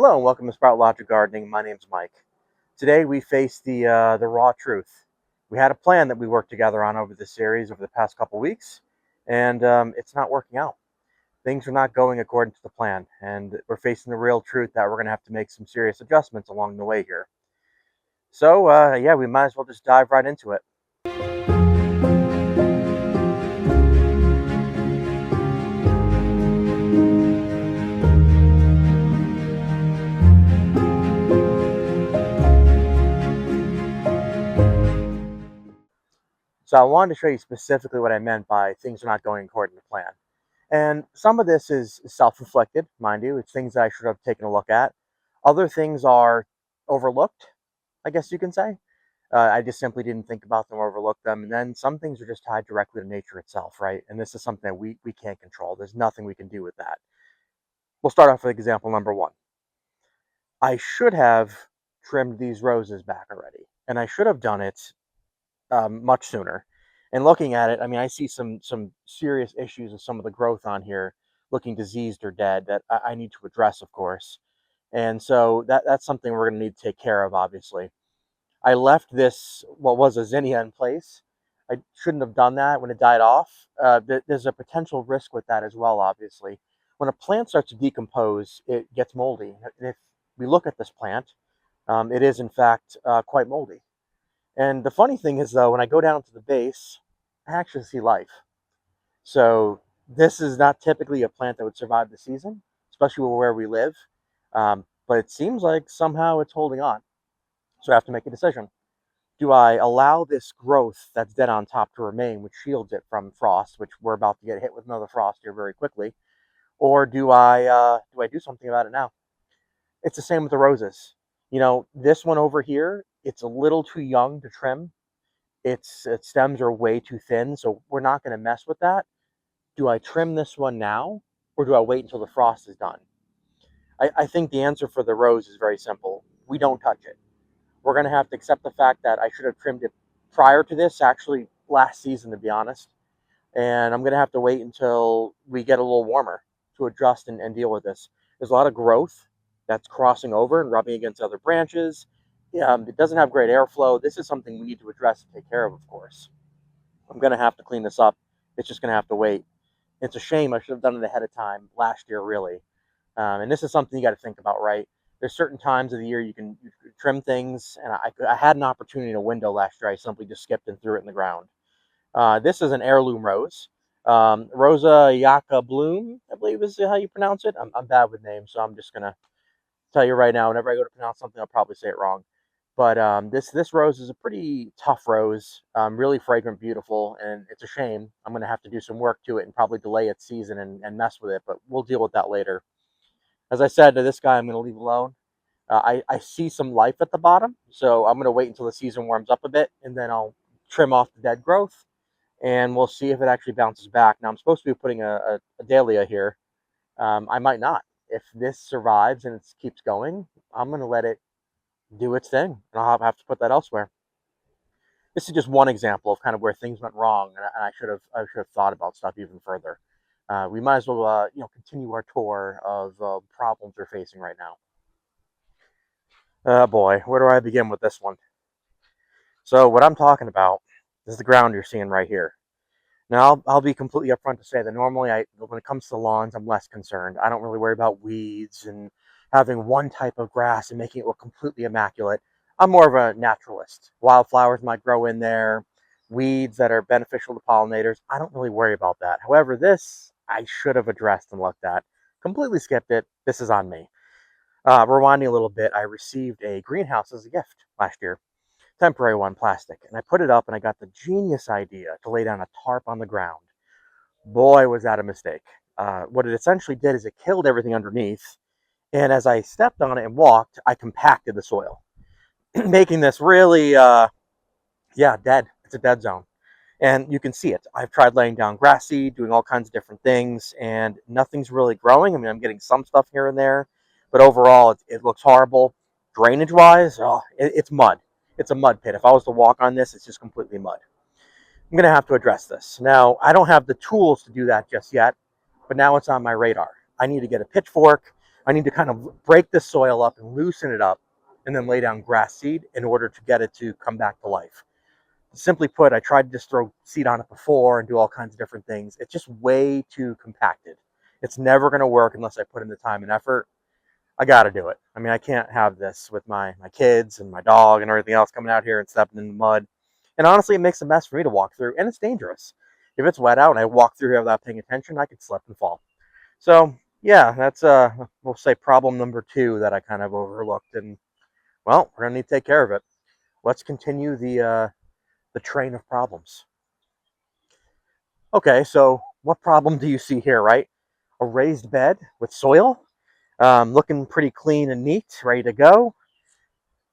Hello and welcome to Sproutlogic Gardening. My name's Mike. Today we face the raw truth. We had a plan that we worked together on over this series over the past couple weeks, and it's not working out. Things are not going according to the plan, and we're facing the real truth that we're going to have to make some serious adjustments along the way here. So yeah, we might as well just dive right into it. So I wanted to show you specifically what I meant by things are not going according to plan. And some of this is self-inflicted, mind you. It's things that I should have taken a look at. Other things are overlooked, I guess you can say. I just simply didn't think about them or overlook them. And then some things are just tied directly to nature itself, right? And this is something that we can't control. There's nothing we can do with that. We'll start off with example number one. I should have trimmed these roses back already. And I should have done it much sooner. And looking at it, I mean, I see some serious issues with some of the growth on here looking diseased or dead that I need to address, of course. And so that's something we're going to need to take care of, obviously. I left this, what was a zinnia in place. I shouldn't have done that when it died off. There's a potential risk with that as well, obviously. When a plant starts to decompose, it gets moldy. And if we look at this plant, it is in fact quite moldy. And the funny thing is, though, when I go down to the base, I actually see life. So this is not typically a plant that would survive the season, especially where we live. But it seems like somehow it's holding on. So I have to make a decision. Do I allow this growth that's dead on top to remain, which shields it from frost, which we're about to get hit with another frost here very quickly, or do I do something about it now? It's the same with the roses. You know, this one over here, it's a little too young to trim. Its stems are way too thin, so we're not going to mess with that. Do I trim this one now, or do I wait until the frost is done? I think the answer for the rose is very simple. We don't touch it. We're going to have to accept the fact that I should have trimmed it prior to this, actually last season, to be honest. And I'm going to have to wait until we get a little warmer to adjust and deal with this. There's a lot of growth that's crossing over and rubbing against other branches. It doesn't have great airflow. This is something we need to address and take care of course. I'm going to have to clean this up. It's just going to have to wait. It's a shame. I should have done it ahead of time last year, really. And this is something you got to think about, right? There's certain times of the year you can trim things, and I had an opportunity in a window last year. I simply just skipped and threw it in the ground. This is an heirloom rose. Rosa Yaka Bloom, I believe is how you pronounce it. I'm bad with names, so I'm just going to tell you right now, whenever I go to pronounce something, I'll probably say it wrong. But this rose is a pretty tough rose, really fragrant, beautiful, and it's a shame. I'm going to have to do some work to it and probably delay its season and mess with it, but we'll deal with that later. As I said to this guy, I'm going to leave alone. I see some life at the bottom, so I'm going to wait until the season warms up a bit, and then I'll trim off the dead growth, and we'll see if it actually bounces back. Now, I'm supposed to be putting a dahlia here. I might not. If this survives and it keeps going, I'm going to let it do its thing, and I'll have to put that elsewhere. This is just one example of kind of where things went wrong, and I should have thought about stuff even further. We might as well continue our tour of problems we're facing right now. Oh boy, where do I begin with this one? So what I'm talking about is the ground you're seeing right here. Now, I'll be completely upfront to say that normally, when it comes to lawns, I'm less concerned. I don't really worry about weeds and having one type of grass and making it look completely immaculate. I'm more of a naturalist. Wildflowers might grow in there, weeds that are beneficial to pollinators. I don't really worry about that. However, this I should have addressed and looked at. Completely skipped it. This is on me. Rewinding a little bit, I received a greenhouse as a gift last year. Temporary one, plastic, and I put it up and I got the genius idea to lay down a tarp on the ground. Boy, was that a mistake. What it essentially did is it killed everything underneath, and as I stepped on it and walked, I compacted the soil, making this really, dead. It's a dead zone. And you can see it. I've tried laying down grass seed, doing all kinds of different things, and nothing's really growing. I mean, I'm getting some stuff here and there, but overall, it looks horrible. Drainage-wise, it's mud. It's a mud pit. If I was to walk on this, it's just completely mud. I'm going to have to address this. Now, I don't have the tools to do that just yet, but now it's on my radar. I need to get a pitchfork. I need to kind of break the soil up and loosen it up and then lay down grass seed in order to get it to come back to life. Simply put, I tried to just throw seed on it before and do all kinds of different things. It's just way too compacted. It's never going to work unless I put in the time and effort. I got to do it. I mean, I can't have this with my kids and my dog and everything else coming out here and stepping in the mud. And honestly, it makes a mess for me to walk through, and it's dangerous. If it's wet out and I walk through here without paying attention, I could slip and fall. So yeah, that's we'll say problem number two that I kind of overlooked, and well, we're gonna need to take care of it. Let's continue the train of problems. Okay, so what problem do you see here, right? A raised bed with soil, looking pretty clean and neat, ready to go.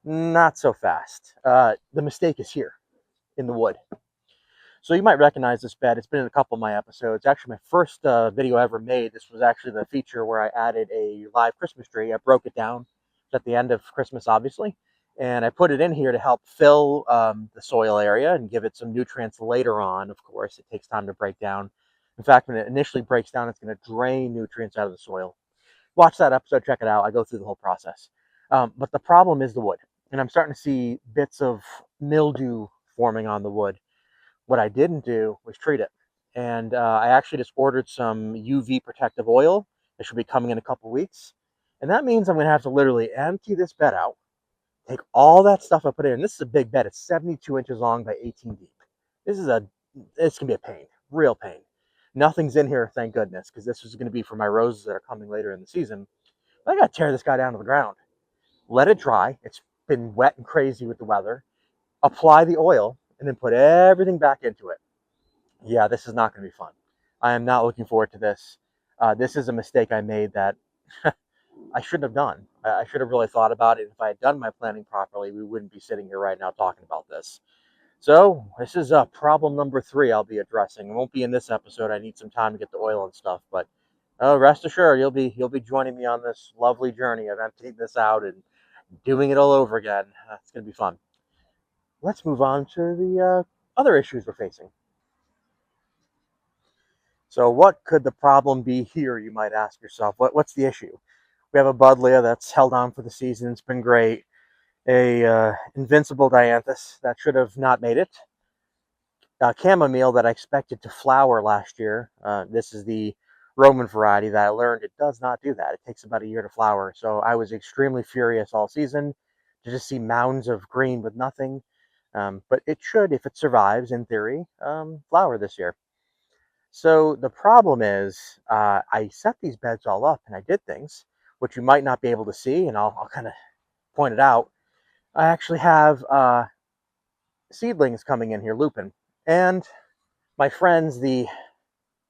Not so fast. The mistake is here in the wood. So you might recognize this bed. It's been in a couple of my episodes. Actually, my first video I ever made, this was actually the feature where I added a live Christmas tree. I broke it down at the end of Christmas, obviously, and I put it in here to help fill the soil area and give it some nutrients later on. Of course, it takes time to break down. In fact, when it initially breaks down, it's going to drain nutrients out of the soil. Watch that episode, check it out. I go through the whole process. But the problem is the wood, and I'm starting to see bits of mildew forming on the wood. What I didn't do was treat it. And I actually just ordered some UV protective oil. It should be coming in a couple weeks. And that means I'm going to have to literally empty this bed out, take all that stuff I put in. This is a big bed. It's 72 inches long by 18 deep. This is it's going to be a pain, real pain. Nothing's in here, thank goodness, because this is going to be for my roses that are coming later in the season. But I got to tear this guy down to the ground. Let it dry. It's been wet and crazy with the weather. Apply the oil and then put everything back into it. Yeah, this is not going to be fun. I am not looking forward to this. This is a mistake I made that I shouldn't have done. I should have really thought about it. If I had done my planning properly, we wouldn't be sitting here right now talking about this. So this is problem number three I'll be addressing. It won't be in this episode. I need some time to get the oil and stuff, but rest assured, you'll be joining me on this lovely journey of emptying this out and doing it all over again. It's going to be fun. Let's move on to the other issues we're facing. So what could the problem be here, you might ask yourself? What's the issue? We have a buddleia that's held on for the season. It's been great. A invincible dianthus that should have not made it. Chamomile that I expected to flower last year. This is the Roman variety that I learned it does not do that. It takes about a year to flower. So I was extremely furious all season to just see mounds of green with nothing. But it should, if it survives, in theory, flower this year. So the problem is, I set these beds all up and I did things which you might not be able to see, and I'll kind of point it out. I actually have seedlings coming in here, lupin, and my friends, the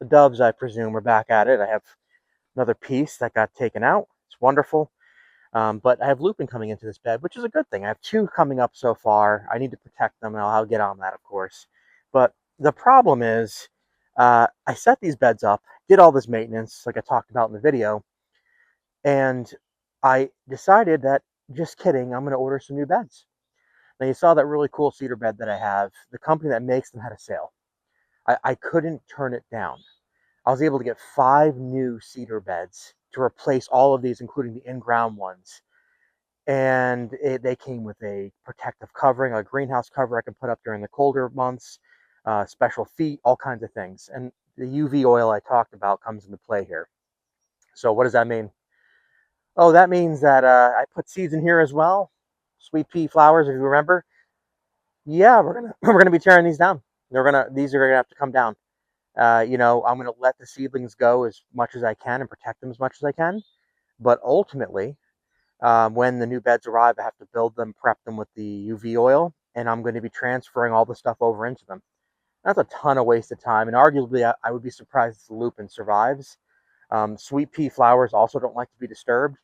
doves, I presume, are back at it. I have another piece that got taken out. It's wonderful. But I have lupin coming into this bed, which is a good thing. I have two coming up so far. I need to protect them, and I'll get on that, of course. But the problem is, I set these beds up, did all this maintenance, like I talked about in the video, and I decided that, just kidding, I'm going to order some new beds. Now, you saw that really cool cedar bed that I have. The company that makes them had a sale. I couldn't turn it down. I was able to get 5 new cedar beds to replace all of these, including the in-ground ones. And they came with a protective covering, a greenhouse cover I can put up during the colder months, special feet, all kinds of things. And the UV oil I talked about comes into play here. So what does that mean? Oh, that means that I put seeds in here as well. Sweet pea flowers, if you remember. Yeah, we're gonna be tearing these down. These are gonna have to come down. I'm gonna let the seedlings go as much as I can and protect them as much as I can. But ultimately, when the new beds arrive, I have to build them, prep them with the UV oil, and I'm going to be transferring all the stuff over into them. That's a ton of wasted time, and arguably, I would be surprised if the lupin survives. Sweet pea flowers also don't like to be disturbed,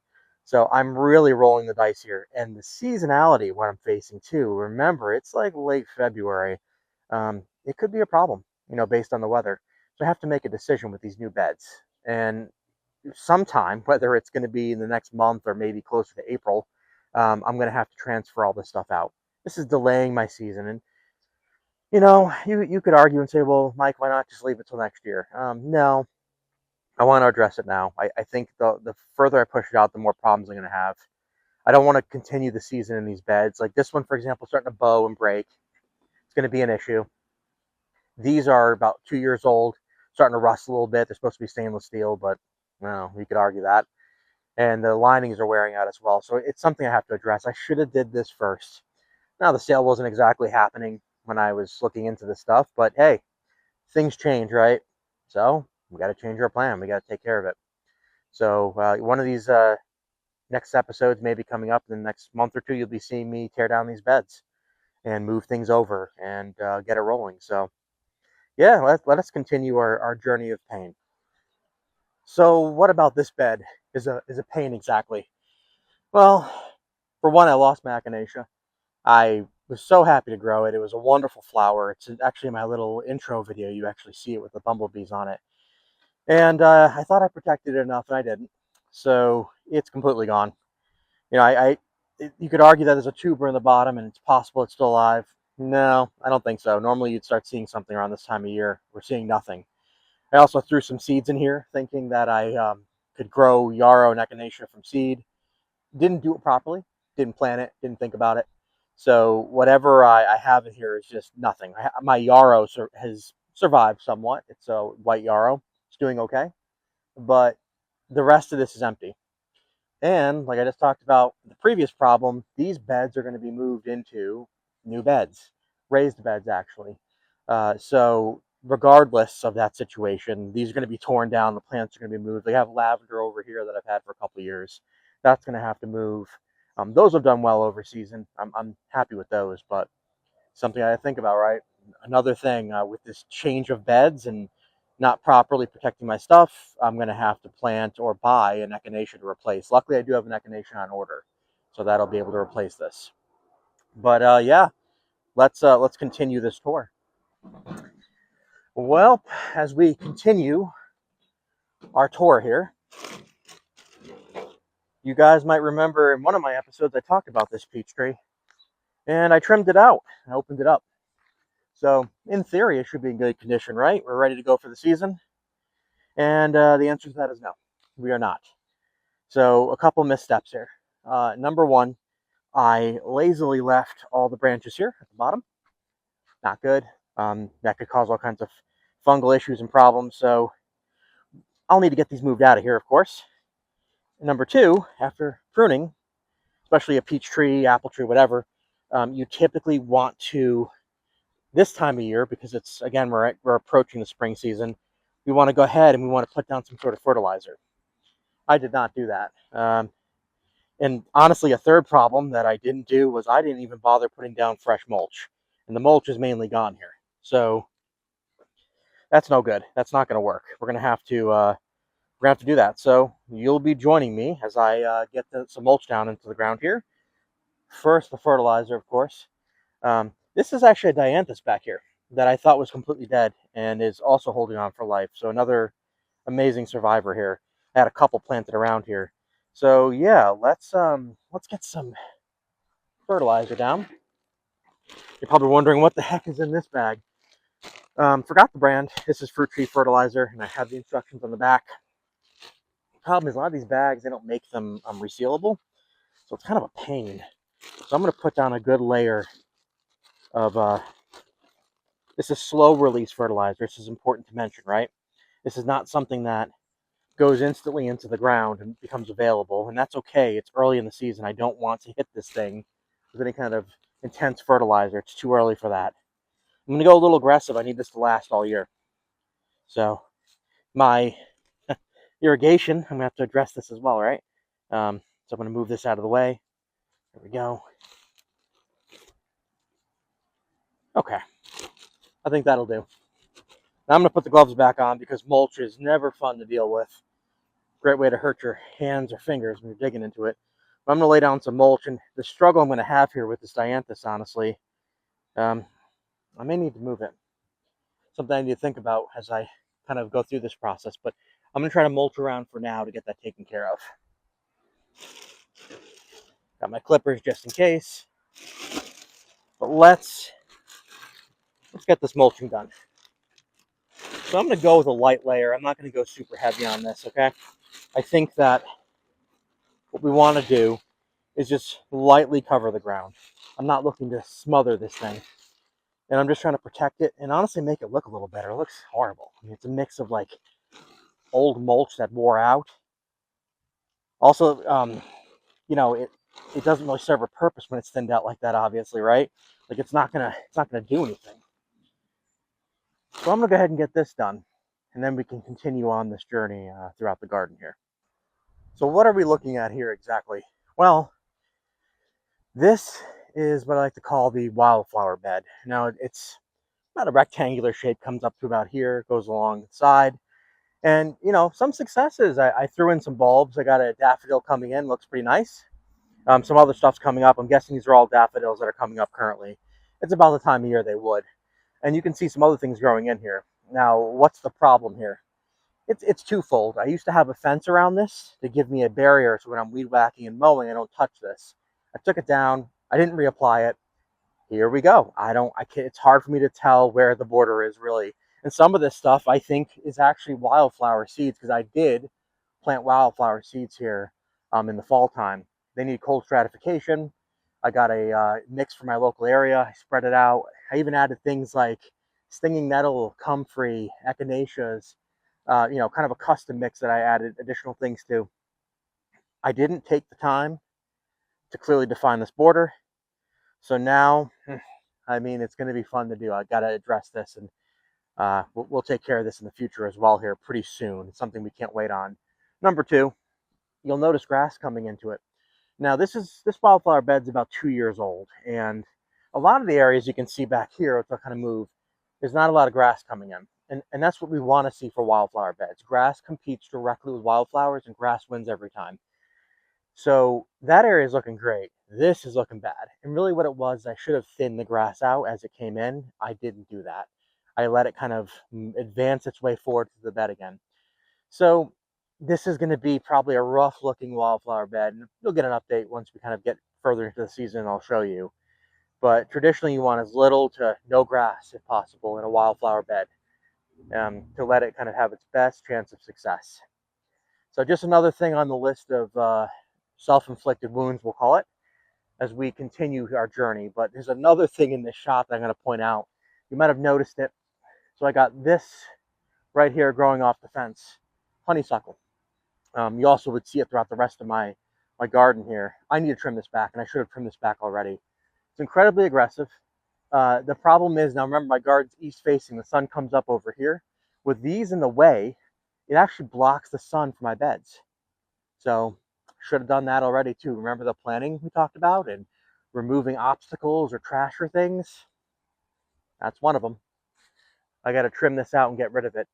so I'm really rolling the dice here. And the seasonality, what I'm facing too, remember, it's like late February. It could be a problem, based on the weather. So I have to make a decision with these new beds. And sometime, whether it's going to be in the next month or maybe closer to April, I'm going to have to transfer all this stuff out. This is delaying my season. And, you could argue and say, well, Mike, why not just leave it till next year? No, I want to address it now. I think the further I push it out, the more problems I'm going to have. I don't want to continue the season in these beds. Like this one, for example, starting to bow and break. It's going to be an issue. These are about 2 years old, starting to rust a little bit. They're supposed to be stainless steel, but well, you could argue that. And the linings are wearing out as well. So it's something I have to address. I should have did this first. Now the sale wasn't exactly happening when I was looking into this stuff, but hey, things change, right? So we got to change our plan. We got to take care of it. So one of these next episodes may be coming up in the next month or two. You'll be seeing me tear down these beds and move things over and get it rolling. So yeah, let us continue our journey of pain. So what about this bed is a pain exactly? Well, for one, I lost my echinacea. I was so happy to grow it. It was a wonderful flower. It's actually my little intro video. You actually see it with the bumblebees on it. And I thought I protected it enough, and I didn't. So it's completely gone. You know, you could argue that there's a tuber in the bottom, and it's possible it's still alive. No, I don't think so. Normally, you'd start seeing something around this time of year. We're seeing nothing. I also threw some seeds in here, thinking that I could grow yarrow and echinacea from seed. Didn't do it properly. Didn't plan it. Didn't think about it. So whatever I have in here is just nothing. My yarrow has survived somewhat. It's a white yarrow. It's doing okay. But the rest of this is empty. And like I just talked about the previous problem, these beds are going to be moved into new beds, raised beds actually. So regardless of that situation, these are going to be torn down. The plants are going to be moved. They have lavender over here that I've had for a couple of years. That's going to have to move. Those have done well over season. I'm happy with those, but something I think about, right? Another thing with this change of beds and not properly protecting my stuff, I'm going to have to plant or buy an echinacea to replace. Luckily, I do have an echinacea on order, so that'll be able to replace this. But yeah, let's continue this tour. Well, as we continue our tour here, you guys might remember in one of my episodes I talked about this peach tree, and I trimmed it out. I opened it up. So in theory, it should be in good condition, right? We're ready to go for the season. And the answer to that is no, we are not. So a couple missteps here. Number one, I lazily left all the branches here at the bottom. Not good. That could cause all kinds of fungal issues and problems. So I'll need to get these moved out of here, of course. Number two, after pruning, especially a peach tree, apple tree, whatever, you typically want to, this time of year, because it's, again, we're approaching the spring season, we want to go ahead and we want to put down some sort of fertilizer. I did not do that. And honestly, a third problem that I didn't do was I didn't even bother putting down fresh mulch. And the mulch is mainly gone here. So that's no good. That's not going to work. We're going to have to do that. So you'll be joining me as I get some mulch down into the ground here. First, the fertilizer, of course. This is actually a dianthus back here that I thought was completely dead and is also holding on for life. So another amazing survivor here. I had a couple planted around here. So yeah, let's get some fertilizer down. You're probably wondering what the heck is in this bag. Forgot the brand. This is Fruit Tree Fertilizer, and I have the instructions on the back. The problem is a lot of these bags, they don't make them resealable, so it's kind of a pain. So I'm going to put down a good layer of, this is slow release fertilizer. This is important to mention, right? This is not something that goes instantly into the ground and becomes available, and that's okay. It's early in the season. I don't want to hit this thing with any kind of intense fertilizer. It's too early for that. I'm going to go a little aggressive. I need this to last all year. So my irrigation, I'm going to have to address this as well, right? So I'm going to move this out of the way. There we go. Okay. I think that'll do. Now I'm going to put the gloves back on because mulch is never fun to deal with. Great way to hurt your hands or fingers when you're digging into it. But I'm going to lay down some mulch, and the struggle I'm going to have here with this dianthus, honestly, I may need to move it. Something I need to think about as I kind of go through this process, but I'm going to try to mulch around for now to get that taken care of. Got my clippers just in case. But let's get this mulching done. So I'm going to go with a light layer. I'm not going to go super heavy on this, okay? I think that what we want to do is just lightly cover the ground. I'm not looking to smother this thing. And I'm just trying to protect it and honestly make it look a little better. It looks horrible. I mean, it's a mix of like old mulch that wore out. Also, you know, it doesn't really serve a purpose when it's thinned out like that, obviously, right? Like it's not gonna do anything. So I'm gonna go ahead and get this done, and then we can continue on this journey throughout the garden here. So what are we looking at here exactly? Well, this is what I like to call the wildflower bed. Now it's about a rectangular shape, comes up to about here, goes along the side. And, you know, some successes. I threw in some bulbs. I got a daffodil coming in, looks pretty nice. Some other stuff's coming up. I'm guessing these are all daffodils that are coming up currently. It's about the time of year they would. And you can see some other things growing in here. Now, what's the problem here? It's twofold. I used to have a fence around this to give me a barrier so when I'm weed whacking and mowing, I don't touch this. I took it down. I didn't reapply it. Here we go. I can't, it's hard for me to tell where the border is really. And some of this stuff I think is actually wildflower seeds because I did plant wildflower seeds here in the fall time. They need cold stratification. I got a mix from my local area. I spread it out. I even added things like stinging nettle, comfrey, echinaceas, you know, kind of a custom mix that I added additional things to. I didn't take the time to clearly define this border. So now, I mean, it's going to be fun to do. I got to address this, and we'll take care of this in the future as well here pretty soon. It's something we can't wait on. Number two, you'll notice grass coming into it. Now, this wildflower bed's about 2 years old, and a lot of the areas you can see back here, if I kind of move, there's not a lot of grass coming in. And that's what we want to see for wildflower beds. Grass competes directly with wildflowers, and grass wins every time. So that area is looking great. This is looking bad. And really what it was, I should have thinned the grass out as it came in. I didn't do that. I let it kind of advance its way forward to the bed again. So this is going to be probably a rough looking wildflower bed. And you'll get an update once we kind of get further into the season. I'll show you. But traditionally you want as little to no grass if possible in a wildflower bed to let it kind of have its best chance of success. So just another thing on the list of self-inflicted wounds, we'll call it, as we continue our journey. But there's another thing in this shot that I'm going to point out. You might have noticed it. So I got this right here growing off the fence, honeysuckle. You also would see it throughout the rest of my garden here. I need to trim this back, and I should have trimmed this back already. It's incredibly aggressive. The problem is, now remember my garden's east facing. The sun comes up over here. With these in the way, it actually blocks the sun from my beds. So should have done that already too. Remember the planning we talked about and removing obstacles or trash or things? That's one of them. I got to trim this out and get rid of it.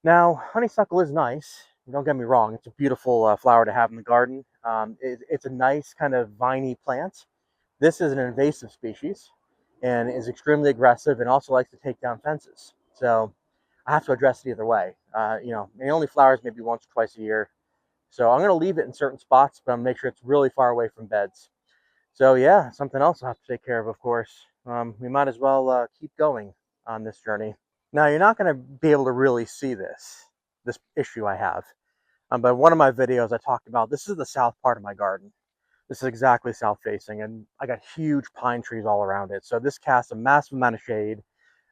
Now, honeysuckle is nice. Don't get me wrong. It's a beautiful flower to have in the garden. It's a nice kind of viney plant. This is an invasive species and is extremely aggressive and also likes to take down fences. So I have to address it either way. You know, it only flowers maybe once or twice a year. So I'm going to leave it in certain spots, but I'm going to make sure it's really far away from beds. So yeah, something else I'll have to take care of course. We might as well keep going on this journey. Now, you're not going to be able to really see this issue I have. But one of my videos I talked about, this is the south part of my garden. This is exactly south facing, and I got huge pine trees all around it. So this casts a massive amount of shade.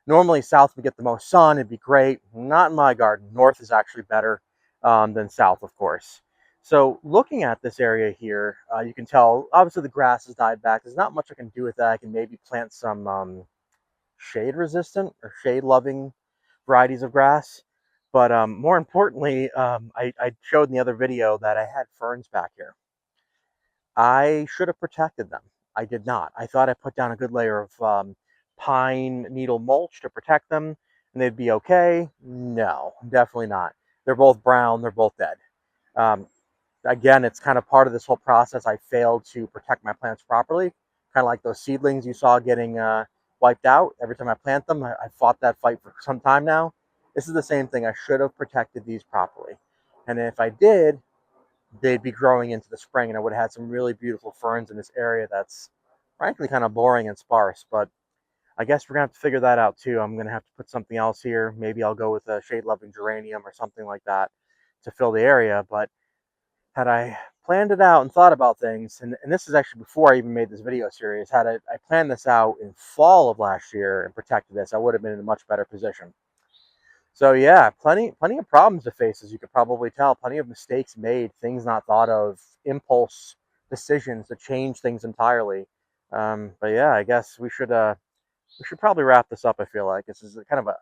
Normally south would get the most sun, it'd be great. Not in my garden. North is actually better than south, of course. So looking at this area here, you can tell, obviously the grass has died back. There's not much I can do with that. I can maybe plant some shade resistant or shade loving varieties of grass. But more importantly, I showed in the other video that I had ferns back here. I should have protected them. I did not. I thought I put down a good layer of pine needle mulch to protect them and they'd be okay. No, definitely not. They're both brown. They're both dead. Um, Again, it's kind of part of this whole process. I failed to protect my plants properly. Kind of like those seedlings you saw getting wiped out. Every time I plant them, I fought that fight for some time now. This is the same thing. I should have protected these properly. And if I did, they'd be growing into the spring and I would have had some really beautiful ferns in this area that's frankly kind of boring and sparse. But I guess we're gonna have to figure that out too. I'm gonna have to put something else here. Maybe I'll go with a shade-loving geranium or something like that to fill the area. But had I planned it out and thought about things, and this is actually before I even made this video series, I planned this out in fall of last year and protected this, I would have been in a much better position. So yeah, plenty of problems to face, as you could probably tell. Plenty of mistakes made, things not thought of, impulse decisions to change things entirely. But yeah, I guess we should probably wrap this up. I feel like this is kind of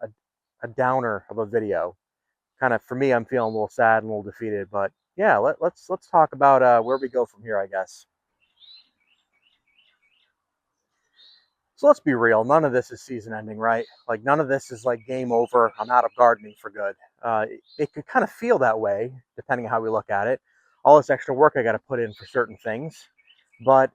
a downer of a video. Kind of for me, I'm feeling a little sad and a little defeated. But yeah, let's talk about where we go from here, I guess. So let's be real. None of this is season ending, right? Like none of this is like game over. I'm out of gardening for good. It could kind of feel that way, depending on how we look at it. All this extra work I got to put in for certain things, but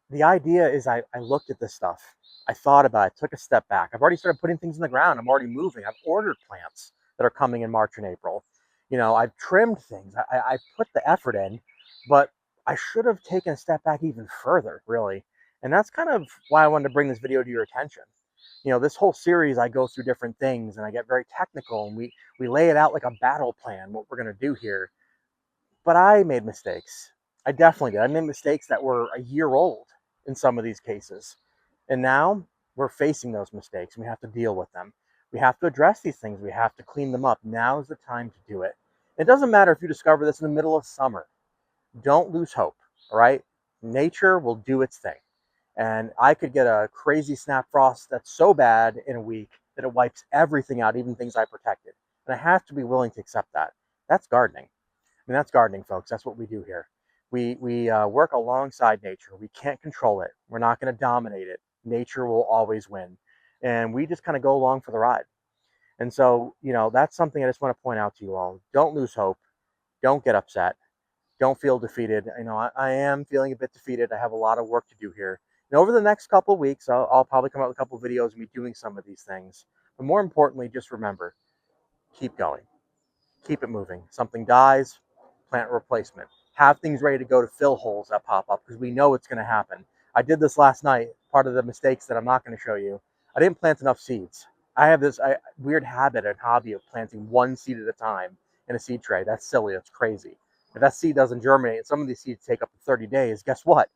the idea is I looked at this stuff. I thought about it, took a step back. I've already started putting things in the ground. I'm already moving. I've ordered plants that are coming in March and April. I've trimmed things. I put the effort in, but I should have taken a step back even further, really. And that's kind of why I wanted to bring this video to your attention. This whole series, I go through different things and I get very technical and we lay it out like a battle plan, what we're going to do here. But I made mistakes. I definitely did. I made mistakes that were a year old in some of these cases. And now we're facing those mistakes and we have to deal with them. We have to address these things. We have to clean them up. Now is the time to do it. It doesn't matter if you discover this in the middle of summer. Don't lose hope, all right? Nature will do its thing. And I could get a crazy snap frost that's so bad in a week that it wipes everything out, even things I protected. And I have to be willing to accept that. That's gardening. I mean, that's gardening, folks. That's what we do here. We work alongside nature. We can't control it. We're not going to dominate it. Nature will always win. And we just kind of go along for the ride. And so, that's something I just want to point out to you all. Don't lose hope. Don't get upset. Don't feel defeated. I am feeling a bit defeated. I have a lot of work to do here. And over the next couple of weeks, I'll probably come out with a couple of videos of me doing some of these things. But more importantly, just remember, keep going. Keep it moving. Something dies, plant replacement. Have things ready to go to fill holes that pop up because we know it's going to happen. I did this last night. Part of the mistakes that I'm not going to show you. I didn't plant enough seeds. I have this weird habit and hobby of planting one seed at a time in a seed tray. That's silly. That's crazy. If that seed doesn't germinate, some of these seeds take up to 30 days. Guess what?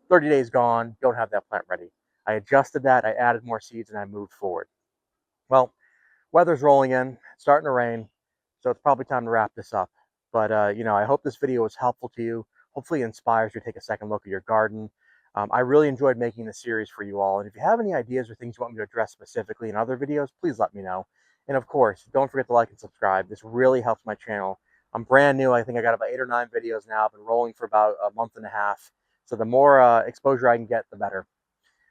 30 days gone. Don't have that plant ready. I adjusted that. I added more seeds and I moved forward. Well, weather's rolling in, it's starting to rain, so it's probably time to wrap this up. But I hope this video was helpful to you. Hopefully, it inspires you to take a second look at your garden. I really enjoyed making this series for you all. And if you have any ideas or things you want me to address specifically in other videos, please let me know. And of course, don't forget to like and subscribe. This really helps my channel. I'm brand new. I think I got about 8 or 9 videos now. I've been rolling for about a month and a half. So the more exposure I can get, the better.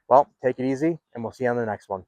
Well, take it easy, and we'll see you on the next one.